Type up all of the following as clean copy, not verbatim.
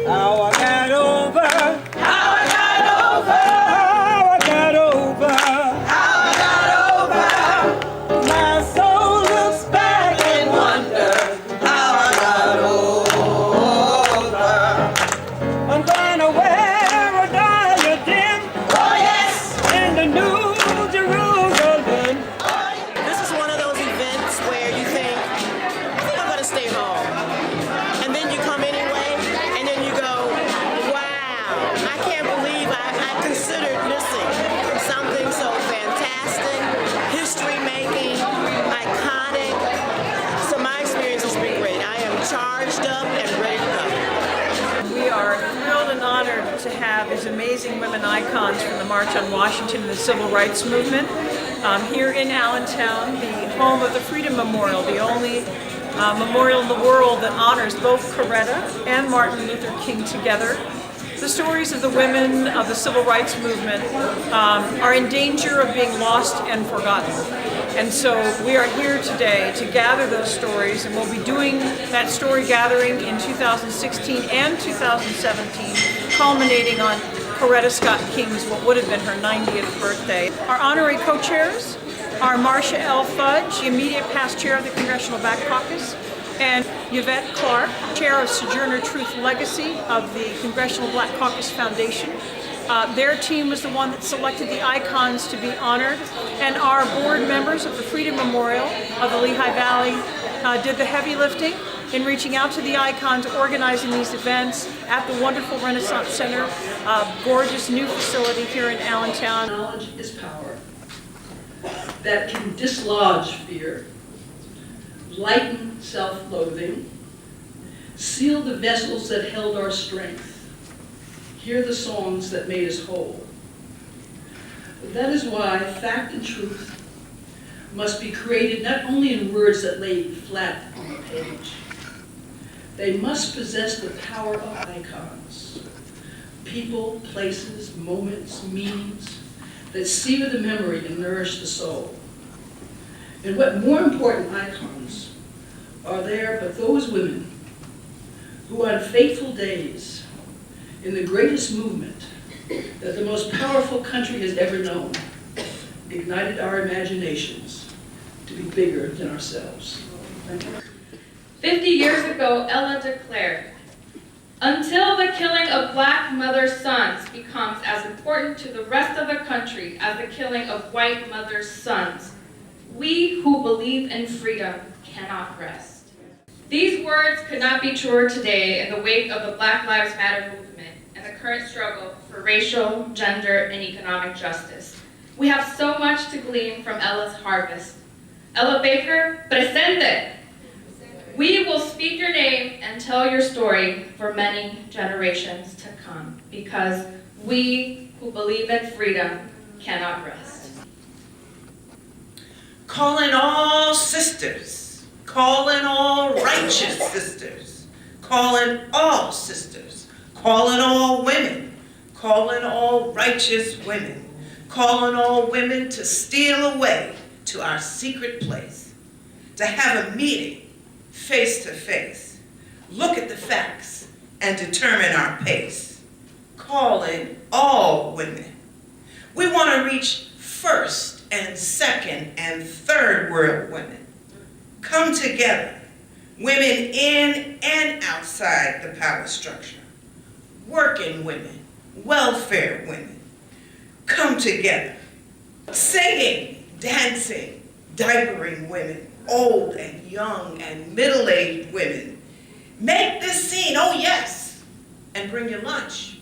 How I got over. How I got over. How I got over. How I got over. My soul looks back And wonder how I got over. I'm gonna wear a diadem Oh yes. in the New Jerusalem. This is one of those events where you think, I think I'm gonna stay home. And then you come anyway, and then you go, wow, I can't believe I considered missing something so fantastic, history-making, iconic. So my experience has been great. I am charged up and ready to go. We are thrilled and honored to have these amazing women icons from the March on Washington and the Civil Rights Movement here in Allentown, the home of the Freedom Memorial, the only memorial in the world that honors both Coretta and Martin Luther King together. The stories of the women of the Civil Rights Movement are in danger of being lost and forgotten. And so we are here today to gather those stories, and we'll be doing that story gathering in 2016 and 2017, culminating on Coretta Scott King's what would have been her 90th birthday. Our honorary co-chairs are Marcia L. Fudge, the immediate past chair of the Congressional Black Caucus, and Yvette Clarke, chair of Sojourner Truth Legacy of the Congressional Black Caucus Foundation. Their team was the one that selected the icons to be honored, and our board members of the Freedom Memorial of the Lehigh Valley did the heavy lifting in reaching out to the icons, organizing these events at the wonderful Renaissance Center, a gorgeous new facility here in Allentown. Knowledge is power that can dislodge fear, lighten self-loathing, seal the vessels that held our strength, hear the songs that made us whole. That is why fact and truth must be created not only in words that lay flat on the page. They must possess the power of icons, people, places, moments, meanings that sear the memory and nourish the soul. And what more important icons are there but those women who on fateful days in the greatest movement that the most powerful country has ever known ignited our imaginations to be bigger than ourselves. Thank you. 50 years ago, Ella declared, "Until the killing of black mothers' sons becomes as important to the rest of the country as the killing of white mothers' sons, we who believe in freedom cannot rest." These words could not be truer today in the wake of the Black Lives Matter movement and the current struggle for racial, gender, and economic justice. We have so much to glean from Ella's harvest. Ella Baker, presente! We will speak your name and tell your story for many generations to come, because we who believe in freedom cannot rest. Calling all sisters, calling all righteous sisters, calling all sisters, calling all women, calling all righteous women, calling all women to steal away to our secret place, to have a meeting face to face, look at the facts and determine our pace. Calling all women. We want to reach first and second and third world women. Come together, women in and outside the power structure. Working women, welfare women. Come together. Singing, dancing, diapering women, old and young and middle-aged women. Make this scene, oh yes, and bring your lunch.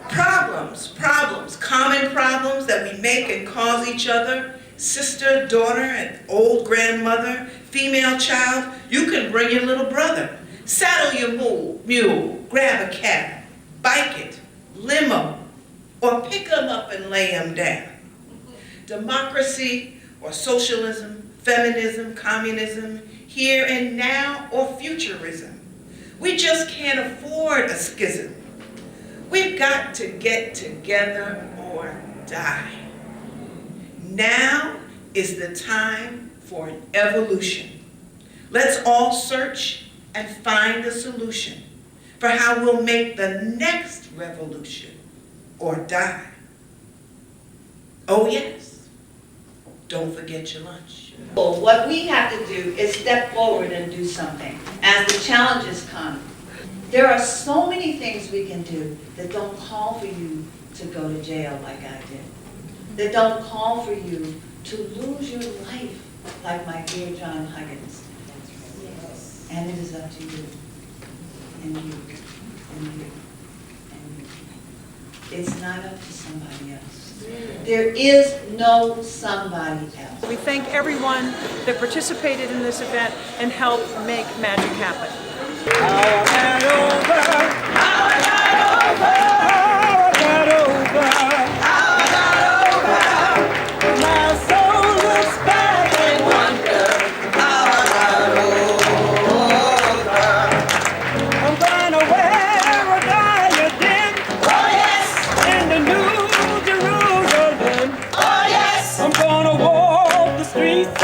Problems, common problems that we make and cause each other, sister, daughter, and old grandmother, female child. You can bring your little brother. Saddle your mule, grab a cab, bike it, limo, or pick them up and lay them down. Democracy or socialism, feminism, communism, here and now, or futurism. We just can't afford a schism. We've got to get together or die. Now is the time for an evolution. Let's all search and find a solution. for how we'll make the next revolution or die. Oh yes, don't forget your lunch. What we have to do is step forward and do something as the challenges come. There are so many things we can do that don't call for you to go to jail like I did. That don't call for you to lose your life like my dear John Huggins. And it is up to you, and you, and you, and you. It's not up to somebody else. There is no somebody else. We thank everyone that participated in this event and helped make magic happen. Our got over. Our got over. Our got over. Our got over. My soul looks back and wonder. Our got over. I'm gonna wear a diadem. Oh yes. In the New Jerusalem. Oh yes. I'm gonna walk the streets of